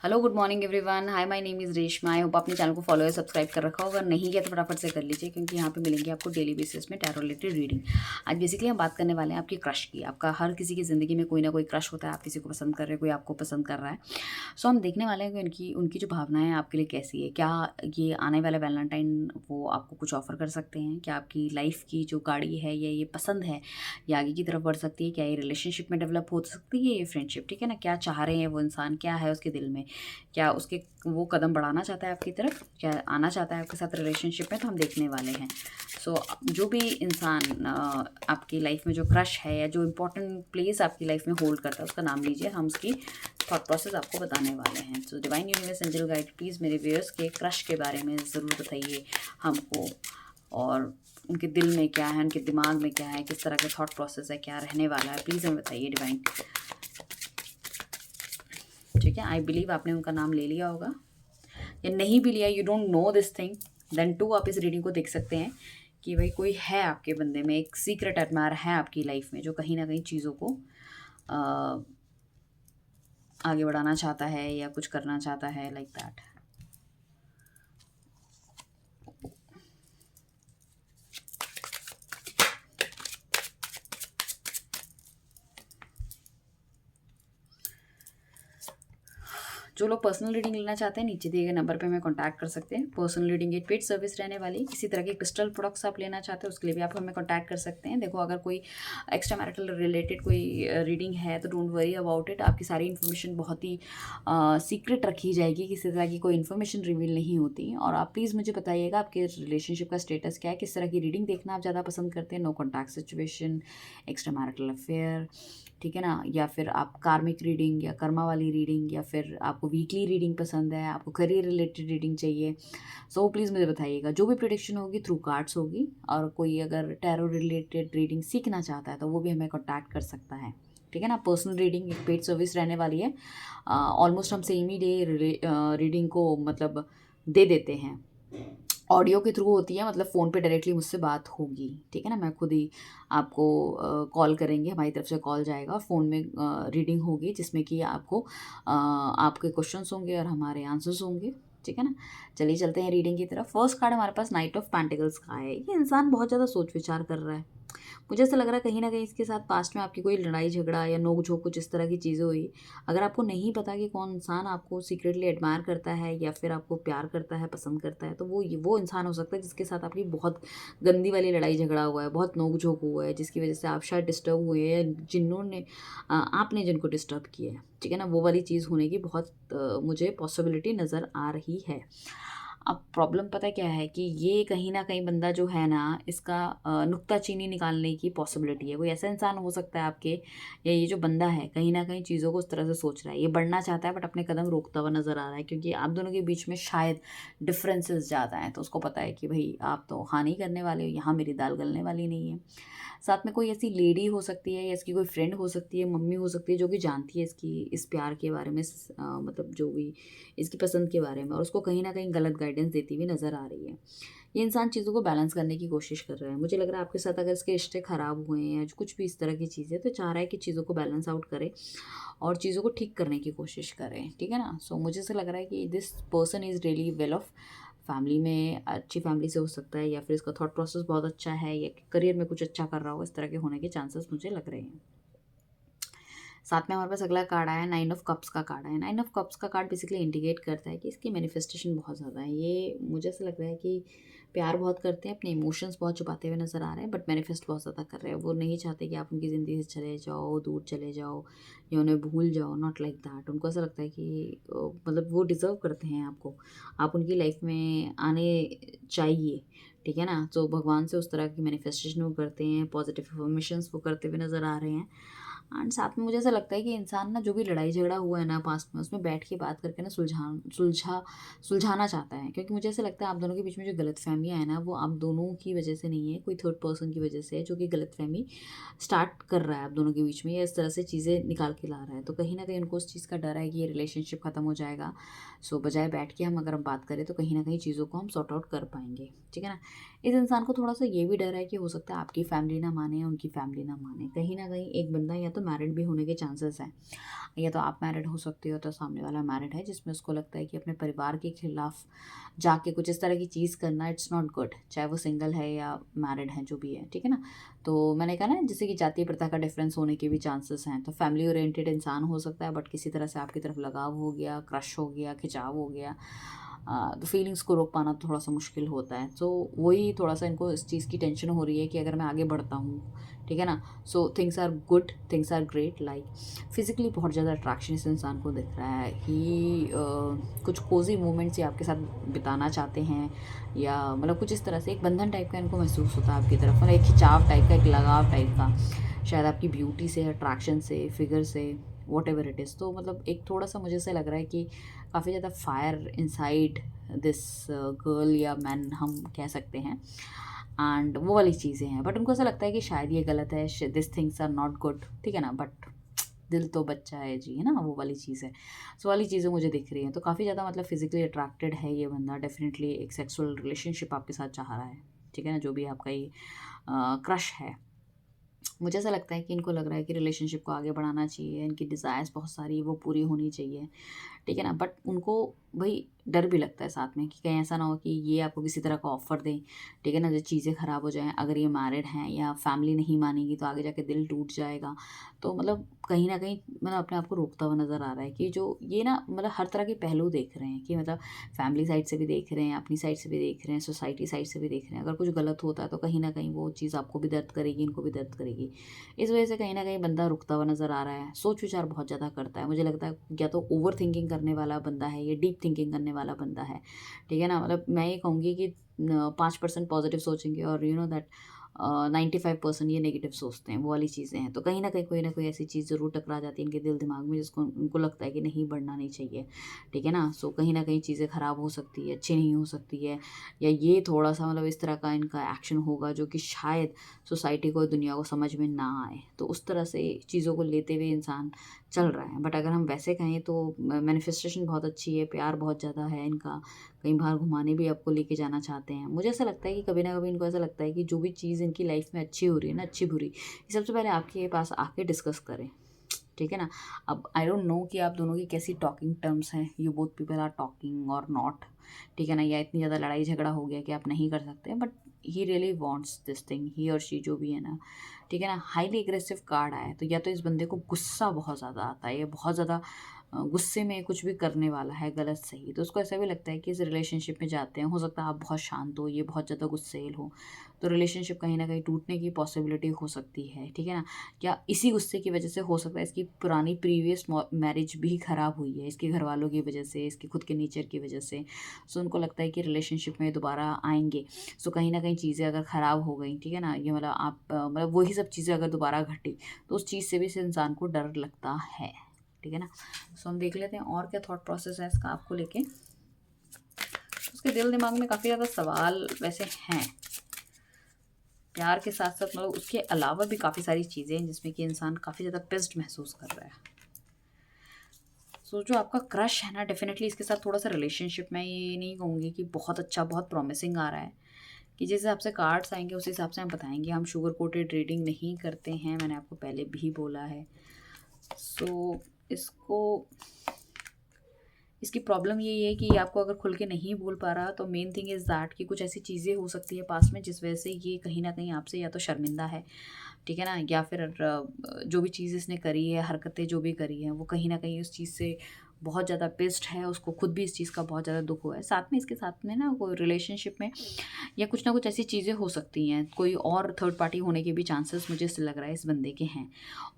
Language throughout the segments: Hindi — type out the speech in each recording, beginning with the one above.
Hello good morning everyone. Hi, my name is Reshma. I hope आपने चैनल को फॉलो या सब्सक्राइब कर रखा होगा। नहीं किया तो फटाफट से कर लीजिए, क्योंकि यहाँ पे मिलेंगे आपको डेली बेसिस में टैरो रिलेटेड रीडिंग। आज बेसिकली हम बात करने वाले हैं आपकी क्रश की। आपका हर किसी की ज़िंदगी में कोई ना कोई क्रश होता है। आप किसी को पसंद कर रहे हैं, कोई आपको पसंद कर रहा है। सो हम देखने वाले हैं कि उनकी उनकी जो भावनाएं आपके लिए कैसी है। क्या ये आने वाला वैलेंटाइन वो आपको कुछ ऑफर कर सकते हैं? क्या आपकी लाइफ की जो गाड़ी है या ये पसंद है ये आगे की तरफ बढ़ सकती है? क्या ये रिलेशनशिप में डेवलप हो सकती है, ये फ्रेंडशिप? ठीक है ना। क्या चाह रहे हैं वो इंसान, क्या है उसके दिल में, क्या उसके वो कदम बढ़ाना चाहता है आपकी तरफ, क्या आना चाहता है आपके साथ रिलेशनशिप में, तो हम देखने वाले हैं। सो जो भी इंसान आपकी लाइफ में जो क्रश है या जो इम्पोर्टेंट प्लेस आपकी लाइफ में होल्ड करता है उसका नाम लीजिए। हम उसकी थॉट प्रोसेस आपको बताने वाले हैं। So divine universe angel guide please मेरे व्यूअर्स के क्रश के बारे में ज़रूर बताइए हमको, और उनके दिल में क्या है, उनके दिमाग में क्या है, किस तरह का थॉट प्रोसेस है, क्या रहने वाला है, प्लीज़ हमें बताइए डिवाइन। ठीक है, आई बिलीव आपने उनका नाम ले लिया होगा, या नहीं भी लिया, you don't know this thing, then to आप इस रीडिंग को देख सकते हैं कि भाई कोई है आपके बंदे में, एक सीक्रेट एडमायर है आपकी लाइफ में जो कहीं ना कहीं चीज़ों को आगे बढ़ाना चाहता है या कुछ करना चाहता है, लाइक दैट। जो लोग पर्सनल रीडिंग लेना चाहते हैं नीचे दिए गए नंबर पे हमें कांटेक्ट कर सकते हैं। पर्सनल रीडिंग एक पेड सर्विस रहने वाली। किसी तरह के क्रिस्टल प्रोडक्ट्स आप लेना चाहते हैं उसके लिए भी आप हमें कांटेक्ट कर सकते हैं। देखो, अगर कोई एक्स्ट्रा मैरिटल रिलेटेड कोई रीडिंग है तो डोंट वरी अबाउट इट। आपकी सारी इन्फॉर्मेशन बहुत ही सीक्रेट रखी जाएगी, किसी तरह की कोई इन्फॉर्मेशन रिवील नहीं होती। और आप प्लीज़ मुझे बताइएगा आपके रिलेशनशिप का स्टेटस क्या है, किस तरह की रीडिंग देखना आप ज़्यादा पसंद करते हैं। No contact situation, extra marital affair, ठीक है ना, या फिर आप कार्मिक रीडिंग या कर्मा वाली रीडिंग, या फिर आपको वीकली रीडिंग पसंद है, आपको करियर रिलेटेड रीडिंग चाहिए। सो प्लीज़ मुझे बताइएगा। जो भी प्रिडिक्शन होगी थ्रू कार्ड्स होगी, और कोई अगर टैरो रिलेटेड रीडिंग सीखना चाहता है तो वो भी हमें कॉन्टैक्ट कर सकता है। ठीक है ना। पर्सनल रीडिंग एक पेड सर्विस रहने वाली है। ऑलमोस्ट हम सेम ही डे रीडिंग को मतलब दे देते हैं। ऑडियो के थ्रू होती है, मतलब फ़ोन पे डायरेक्टली मुझसे बात होगी। ठीक है ना, मैं खुद ही आपको कॉल करेंगे, हमारी तरफ से कॉल जाएगा और फ़ोन में रीडिंग होगी जिसमें कि आपको आपके क्वेश्चंस होंगे और हमारे आंसर्स होंगे। ठीक है ना। चलिए चलते हैं रीडिंग की तरफ। फर्स्ट कार्ड हमारे पास नाइट ऑफ पेंटिकल्स का है। ये इंसान बहुत ज़्यादा सोच विचार कर रहा है। मुझे ऐसा लग रहा है कहीं ना कहीं इसके साथ पास्ट में आपकी कोई लड़ाई झगड़ा या नोक झोंक कुछ इस तरह की चीज़ें हुई। अगर आपको नहीं पता कि कौन इंसान आपको सीक्रेटली एडमायर करता है या फिर आपको प्यार करता है, पसंद करता है, तो वो इंसान हो सकता है जिसके साथ आपकी बहुत गंदी वाली लड़ाई झगड़ा हुआ है, बहुत नोक झोंक हुआ है, जिसकी वजह से आप शायद डिस्टर्ब हुए हैं, या जिन्होंने आपने जिनको डिस्टर्ब किया है। ठीक है ना, वो वाली चीज़ होने की बहुत मुझे पॉसिबिलिटी नज़र आ रही है। अब प्रॉब्लम पता है क्या है कि ये कहीं न कहीं बंदा जो है ना, इसका नुक्ताचीनी निकालने की पॉसिबिलिटी है। कोई ऐसा इंसान हो सकता है आपके, या ये जो बंदा है कहीं न कहीं चीज़ों को उस तरह से सोच रहा है। ये बढ़ना चाहता है बट अपने कदम रोकता हुआ नज़र आ रहा है, क्योंकि आप दोनों के बीच में शायद डिफरेंसेस ज़्यादा हैं। तो उसको पता है कि भई आप तो हाँ नहीं करने वाले हो, यहाँ मेरी दाल गलने वाली नहीं है। साथ में कोई ऐसी लेडी हो सकती है या इसकी कोई फ्रेंड हो सकती है, मम्मी हो सकती है, जो कि जानती है इसकी इस प्यार के बारे में, मतलब जो भी इसकी पसंद के बारे में, और उसको कहीं न कहीं गलत गाइडेंस देती हुई नज़र आ रही है। ये इंसान चीज़ों को बैलेंस करने की कोशिश कर रहा है। मुझे लग रहा है आपके साथ अगर इसके रिश्ते ख़राब हुए हैं या जो कुछ भी इस तरह की चीज़ें, तो चाह रहा है कि चीज़ों को बैलेंस आउट करे और चीज़ों को ठीक करने की कोशिश करें। ठीक है ना। सो मुझे ऐसा लग रहा है कि this person is really well of. Family में अच्छी फैमिली से हो सकता है, या फिर इसका थॉट प्रोसेस बहुत अच्छा है, या करियर में कुछ अच्छा कर रहा हो, इस तरह के होने के चांसेस मुझे लग रहे हैं। साथ में हमारे पास अगला कार्ड आया, नाइन ऑफ कप्स का कार्ड आया। नाइन ऑफ कप्स का कार्ड बेसिकली इंडिकेट करता है कि इसकी मैनिफेस्टेशन बहुत ज़्यादा है। ये मुझे ऐसा लग रहा है कि प्यार बहुत करते हैं, अपने इमोशंस बहुत छुपाते हुए नज़र आ रहे हैं, बट मैनिफेस्ट बहुत ज़्यादा कर रहे हैं। वो नहीं चाहते कि आप उनकी ज़िंदगी से चले जाओ, दूर चले जाओ, या उन्हें भूल जाओ। Not like that. उनको ऐसा लगता है कि मतलब वो डिज़र्व करते हैं आपको, आप उनकी लाइफ में आने चाहिए। ठीक है ना। तो भगवान से उस तरह की मैनिफेस्टेशन वो करते हैं, पॉजिटिव अफर्मेशंस वो करते हुए नज़र आ रहे हैं। एंड साथ में मुझे ऐसा लगता है कि इंसान ना, जो भी लड़ाई झगड़ा हुआ है ना पास्ट में, उसमें बैठ के बात करके ना सुलझाना चाहता है। क्योंकि मुझे ऐसा लगता है आप दोनों के बीच में जो गलतफहमियाँ है ना, वो आप दोनों की वजह से नहीं है, कोई थर्ड पर्सन की वजह से है, जो कि गलतफहमी स्टार्ट कर रहा है आप दोनों के बीच में, या इस तरह से चीज़ें निकाल के ला रहा है। तो कहीं ना कहीं उनको उस चीज़ का डर है कि ये रिलेशनशिप ख़त्म हो जाएगा। सो बजाय बैठ के हम अगर हम बात करें तो कहीं ना कहीं चीज़ों को हम सॉर्ट आउट कर पाएंगे। ठीक है ना। इस इंसान को थोड़ा सा ये भी डर है कि हो सकता है आपकी फैमिली ना माने या उनकी फैमिली ना माने। कहीं ना कहीं एक बंदा या तो मैरिड भी होने के चांसेस हैं। या तो आप मैरिड हो सकते हो, तो सामने वाला मैरिड है जिसमें उसको लगता है कि अपने परिवार के खिलाफ जाके कुछ इस तरह की चीज़ करना इट्स नॉट गुड, चाहे वो सिंगल है या मैरिड है, जो भी है, ठीक है ना। तो मैंने कहा ना, जैसे कि जातीय प्रथा का डिफरेंस होने के भी चांसेस हैं। तो फैमिली ओरिएंटेड इंसान हो सकता है, बट किसी तरह से आपकी तरफ लगाव हो गया, क्रश हो गया, खिंचाव हो गया, तो फीलिंग्स को रोक पाना थोड़ा सा मुश्किल होता है। तो वही थोड़ा सा इनको इस चीज़ की टेंशन हो रही है कि अगर मैं आगे बढ़ता हूँ, ठीक है ना, so things are good, things are great, like physically बहुत ज़्यादा अट्रैक्शन इस इंसान को दिख रहा है। ही कुछ कोजी मोमेंट्स ये आपके साथ बिताना चाहते हैं, या मतलब कुछ इस तरह से एक बंधन टाइप का इनको महसूस होता है आपकी तरफ, मतलब एक खिंचाव टाइप का, एक लगाव टाइप का, शायद आपकी ब्यूटी से, अट्रैक्शन से, फिगर से, वॉट एवर इट इज़। तो मतलब एक थोड़ा सा मुझे से लग रहा है कि काफ़ी ज़्यादा फायर इनसाइड दिस गर्ल या मैन हम कह सकते हैं, एंड वो वाली चीज़ें हैं। बट उनको ऐसा लगता है कि शायद ये गलत है, this things are not good, ठीक है ना, बट दिल तो बच्चा है जी, है ना, वो वाली चीज़ है। सो वाली चीज़ें मुझे दिख रही हैं। तो काफ़ी ज़्यादा मतलब फिजिकली अट्रैक्टेड है ये बंदा, डेफिनेटली एक सेक्सुअल रिलेशनशिप आपके साथ चाह रहा है, ठीक है ना, जो भी आपका ये क्रश है। मुझे ऐसा लगता है कि इनको लग रहा है कि रिलेशनशिप को आगे बढ़ाना चाहिए, इनकी डिज़ायर्स बहुत सारी वो पूरी होनी चाहिए, ठीक है ना। बट उनको भाई डर भी लगता है साथ में कि कहीं ऐसा ना हो कि ये आपको किसी तरह का ऑफ़र दें, ठीक है ना, जो चीज़ें ख़राब हो जाएँ। अगर ये मैरिड हैं या फैमिली नहीं मानेगी तो आगे जाके दिल टूट जाएगा। तो मतलब कहीं न कहीं मतलब अपने आप को रोकता हुआ नज़र आ रहा है कि जो ये ना मतलब हर तरह के पहलू देख रहे हैं कि मतलब फैमिली साइड से भी देख रहे हैं, अपनी साइड से भी देख रहे हैं, सोसाइटी साइड से भी देख रहे हैं। अगर कुछ गलत होता है तो कहीं न कहीं वो चीज़ आपको भी दर्द करेगी, इनको भी दर्द करेगी। इस वजह से कहीं न कहीं बंदा रुकता हुआ नज़र आ रहा है, सोच-विचार बहुत ज़्यादा करता है। मुझे लगता है या तो ओवर थिंकिंग करने वाला बंदा है, या डीप थिंकिंग करने वाला बंदा है, ठीक है ना। मतलब मैं ये कहूँगी कि 5% पॉजिटिव सोचेंगे और 95% ये नेगेटिव सोचते हैं, वो वाली चीज़ें हैं। तो कहीं न कहीं कोई ना कोई ऐसी चीज़ ज़रूर टकरा जाती है इनके दिल दिमाग में, जिसको उनको लगता है कि नहीं बढ़ना नहीं चाहिए, ठीक है ना। सो कहीं न कहीं चीज़ें ख़राब हो सकती है, अच्छी नहीं हो सकती है, या ये थोड़ा-सा मतलब इस तरह का इनका एक्शन होगा जो कि शायद सोसाइटी को, दुनिया को समझ में ना आए। तो उस तरह से चीज़ों को लेते हुए इंसान चल रहा है। बट अगर हम वैसे कहें तो मैनिफेस्टेशन बहुत अच्छी है, प्यार बहुत ज़्यादा है इनका, कहीं बाहर घुमाने भी आपको लेके जाना चाहते हैं। मुझे ऐसा लगता है कि कभी ना कभी इनको ऐसा लगता है कि जो भी चीज़ इनकी लाइफ में अच्छी हो रही है ना, अच्छी-बुरी, ये सबसे पहले आपके पास आके डिस्कस करें, ठीक है ना। अब आई डोंट नो कि आप दोनों की कैसी टॉकिंग टर्म्स हैं, you both people are talking और नॉट, ठीक है ना, या इतनी ज़्यादा लड़ाई झगड़ा हो गया कि आप नहीं कर सकते। But he really wants this thing, he और शी जो भी है ना, ठीक है ना। हाईली एग्रेसिव कार्ड आया है, तो या तो इस बंदे को गुस्सा बहुत ज़्यादा आता है, ये बहुत ज़्यादा गुस्से में कुछ भी करने वाला है, गलत सही। तो उसको ऐसा भी लगता है कि इस रिलेशनशिप में जाते हैं, हो सकता है आप बहुत शांत हो, ये बहुत ज़्यादा गुस्सैल हो, तो रिलेशनशिप कहीं न कहीं टूटने की पॉसिबिलिटी हो सकती है, ठीक है ना। या इसी गुस्से की वजह से हो सकता है इसकी पुरानी प्रीवियस मैरिज भी ख़राब हुई है, इसके घरवालों की वजह से, इसके खुद के नेचर की वजह से। सो उनको लगता है कि रिलेशनशिप में दोबारा आएँगे, सो कहीं न कहीं चीज़ें अगर ख़राब हो गई, ठीक है ना, ये मतलब आप मतलब वही सब चीज़ें अगर दोबारा घटी, तो उस चीज़ से भी इस इंसान को डर लगता है, ठीक है ना। सो हम देख लेते हैं और क्या थॉट प्रोसेस है इसका आपको लेके। उसके दिल दिमाग में काफ़ी ज़्यादा सवाल वैसे हैं, प्यार के साथ साथ मतलब उसके अलावा भी काफ़ी सारी चीज़ें हैं जिसमें कि इंसान काफ़ी ज़्यादा पिस्ड महसूस कर रहा है। सो जो आपका क्रश है ना, डेफिनेटली इसके साथ थोड़ा सा रिलेशनशिप में ये नहीं कहूँगी कि बहुत अच्छा, बहुत प्रॉमिसिंग आ रहा है, कि जिस हिसाब से कार्ड्स आएंगे उस हिसाब से हम बताएंगे। हम शुगर कोटेड रीडिंग नहीं करते हैं, मैंने आपको पहले भी बोला है। सो इसको इसकी प्रॉब्लम यही है कि ये आपको अगर खुल के नहीं बोल पा रहा, तो मेन थिंग इज़ दैट कि कुछ ऐसी चीज़ें हो सकती है पास में जिस वजह से ये कहीं न कहीं आपसे या तो शर्मिंदा है, ठीक है ना? या फिर जो भी चीज़ इसने करी है, हरकतें जो भी करी हैं, वो कहीं न कहीं उस चीज़ से बहुत ज़्यादा पिस्ड है, उसको खुद भी इस चीज़ का बहुत ज़्यादा दुःख हुआ है। साथ में इसके साथ में ना कोई रिलेशनशिप में या कुछ ना कुछ ऐसी चीज़ें हो सकती हैं, कोई और थर्ड पार्टी होने के भी चांसेस मुझे ऐसे लग रहा है इस बंदे के हैं।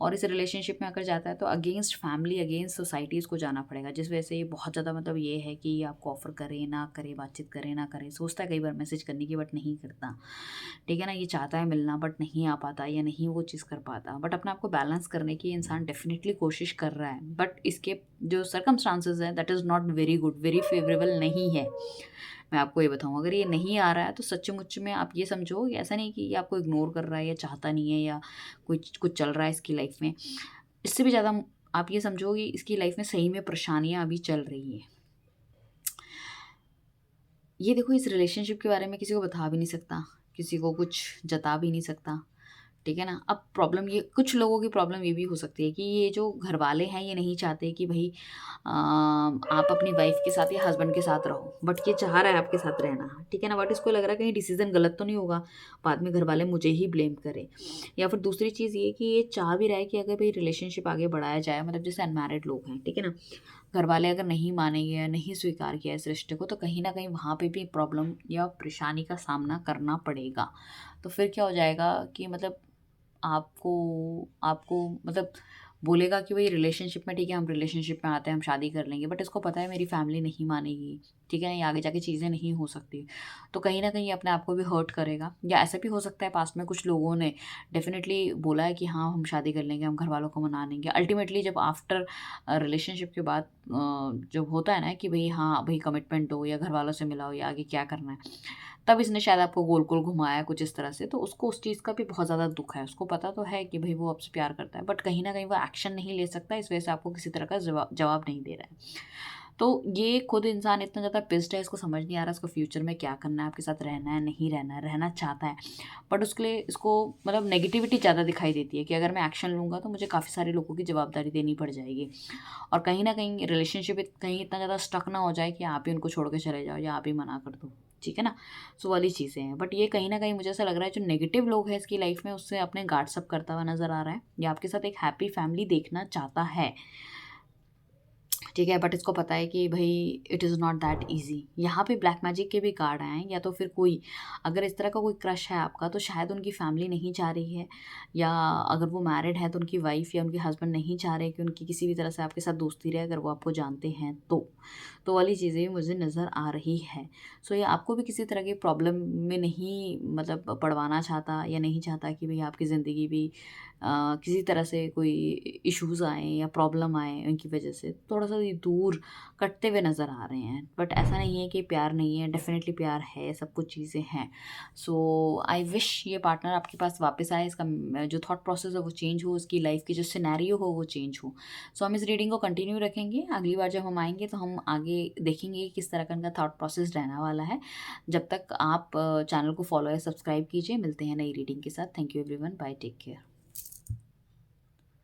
और इस रिलेशनशिप में अगर जाता है तो अगेंस्ट फैमिली, अगेंस्ट सोसाइटी इसको जाना पड़ेगा, जिस वजह से ये बहुत ज़्यादा मतलब ये है कि आपको ऑफ़र करे ना करे, बातचीत करे ना करे, सोचता है कई बार मैसेज करने की बट नहीं करता, ठीक है ना। ये चाहता है मिलना बट नहीं आ पाता या नहीं वो चीज़ कर पाता, बट अपने आप को बैलेंस करने की इंसान डेफिनेटली कोशिश कर रहा है। बट इसके जो सर्कमस्टांसेस हैं that is not very good, very favourable नहीं है। मैं आपको ये बताऊँ, अगर ये नहीं आ रहा है तो सच्चे-मुच्चे में आप ये समझो कि ऐसा नहीं कि ये आपको इग्नोर कर रहा है या चाहता नहीं है या कुछ कुछ चल रहा है इसकी लाइफ में। इससे भी ज़्यादा आप ये समझो कि इसकी लाइफ में सही में परेशानियाँ अभी चल रही हैं। ये देखो, इस रिलेशनशिप के बारे में किसी को बता भी नहीं सकता, किसी को कुछ जता भी नहीं सकता, ठीक है ना। अब प्रॉब्लम ये, कुछ लोगों की प्रॉब्लम ये भी हो सकती है कि ये जो घर वाले हैं ये नहीं चाहते कि भाई आप अपनी वाइफ के साथ या हस्बैंड के साथ रहो, बट ये चाह रहा है आपके साथ रहना, ठीक है ना। बट इसको लग रहा है कहीं डिसीजन गलत तो नहीं होगा, बाद में घर वाले मुझे ही ब्लेम करें। या फिर दूसरी चीज़ ये कि ये चाह भी रहा है कि अगर भाई रिलेशनशिप आगे बढ़ाया जाए, मतलब जैसे अनमैरिड लोग हैं, ठीक है ना, घर वाले अगर नहीं मानेंगे या नहीं स्वीकार किया इस रिश्ते को, तो कहीं ना कहीं वहाँ पे भी प्रॉब्लम या परेशानी का सामना करना पड़ेगा। तो फिर क्या हो जाएगा कि मतलब आपको आपको मतलब बोलेगा कि भाई रिलेशनशिप में, ठीक है हम रिलेशनशिप में आते हैं, हम शादी कर लेंगे, बट इसको पता है मेरी फैमिली नहीं मानेगी, ठीक है ना, ये आगे जाके चीज़ें नहीं हो सकती। तो कहीं न कहीं ये अपने आप को भी हर्ट करेगा। या ऐसा भी हो सकता है पास्ट में कुछ लोगों ने डेफ़िनेटली बोला है कि हाँ, हम शादी कर लेंगे, हम घरवालों को मना लेंगे। अल्टीमेटली जब आफ्टर रिलेशनशिप के बाद जब होता है ना कि भई हाँ, भई कमिटमेंट हो या घरवालों से मिलाओ या आगे क्या करना है, तब इसने शायद आपको गोल-गोल घुमाया कुछ इस तरह से, तो उसको उस चीज़ का भी बहुत ज़्यादा दुःख है। उसको पता तो है कि भई वो आपसे प्यार करता है, बट कहीं न कहीं वो एक्शन नहीं ले सकता, इस वजह से आपको किसी तरह का जवाब नहीं दे रहा है। तो ये खुद इंसान इतना ज़्यादा पिस्ड है, इसको समझ नहीं आ रहा इसको फ्यूचर में क्या करना है, आपके साथ रहना है, नहीं रहना है, रहना चाहता है। बट उसके लिए इसको मतलब नेगेटिविटी ज़्यादा दिखाई देती है कि अगर मैं एक्शन लूँगा तो मुझे काफ़ी सारे लोगों की जवाबदारी देनी पड़ जाएगी। और कहीं न कहीं रिलेशनशिप कहीं इतना ज़्यादा स्टक ना हो जाए कि आप ही उनको छोड़ के चले जाओ या आप ही मना कर दो, ठीक है ना? सो वाली चीज़ें हैं। बट ये कहीं न कहीं मुझे ऐसा लग रहा है जो नेगेटिव लोग हैं इसकी लाइफ़ में, उससे अपने गार्ड्स अप करता हुआ नज़र आ रहा है या आपके साथ एक हैप्पी फैमिली देखना चाहता है। ठीक है, बट इसको पता है कि भई it is not that easy. यहाँ पे ब्लैक मैजिक के भी कार्ड आए हैं, या तो फिर कोई अगर इस तरह का कोई क्रश है आपका, तो शायद उनकी फैमिली नहीं चाह रही है, या अगर वो मैरिड है तो उनकी वाइफ़ या उनके हस्बैंड नहीं चाह रहे कि उनकी किसी भी तरह से आपके साथ दोस्ती रहे, अगर वो आपको जानते हैं तो। तो वाली चीज़ें भी मुझे नज़र आ रही है। सो ये आपको भी किसी तरह की प्रॉब्लम में नहीं मतलब पड़वाना चाहता, या नहीं चाहता कि भई आपकी ज़िंदगी भी किसी तरह से कोई इश्यूज़ आएँ या प्रॉब्लम आए उनकी वजह से, थोड़ा-सा ये दूर कटते हुए नज़र आ रहे हैं। बट ऐसा नहीं है कि प्यार नहीं है, डेफ़िनेटली प्यार है, सब कुछ चीज़ें हैं। सो आई विश ये पार्टनर आपके पास वापस आए, इसका जो थॉट प्रोसेस है वो चेंज हो, उसकी लाइफ़ की जो सिनेरियो हो वो चेंज हो। सो हम इस रीडिंग को कंटिन्यू रखेंगे। अगली बार जब हम आएँगे तो हम आगे देखेंगे कि किस तरह का इनका थॉट प्रोसेस रहने वाला है। जब तक आप चैनल को फ़ॉलो या सब्सक्राइब कीजिए। मिलते हैं नई रीडिंग के साथ। Thank you everyone. Bye, take care.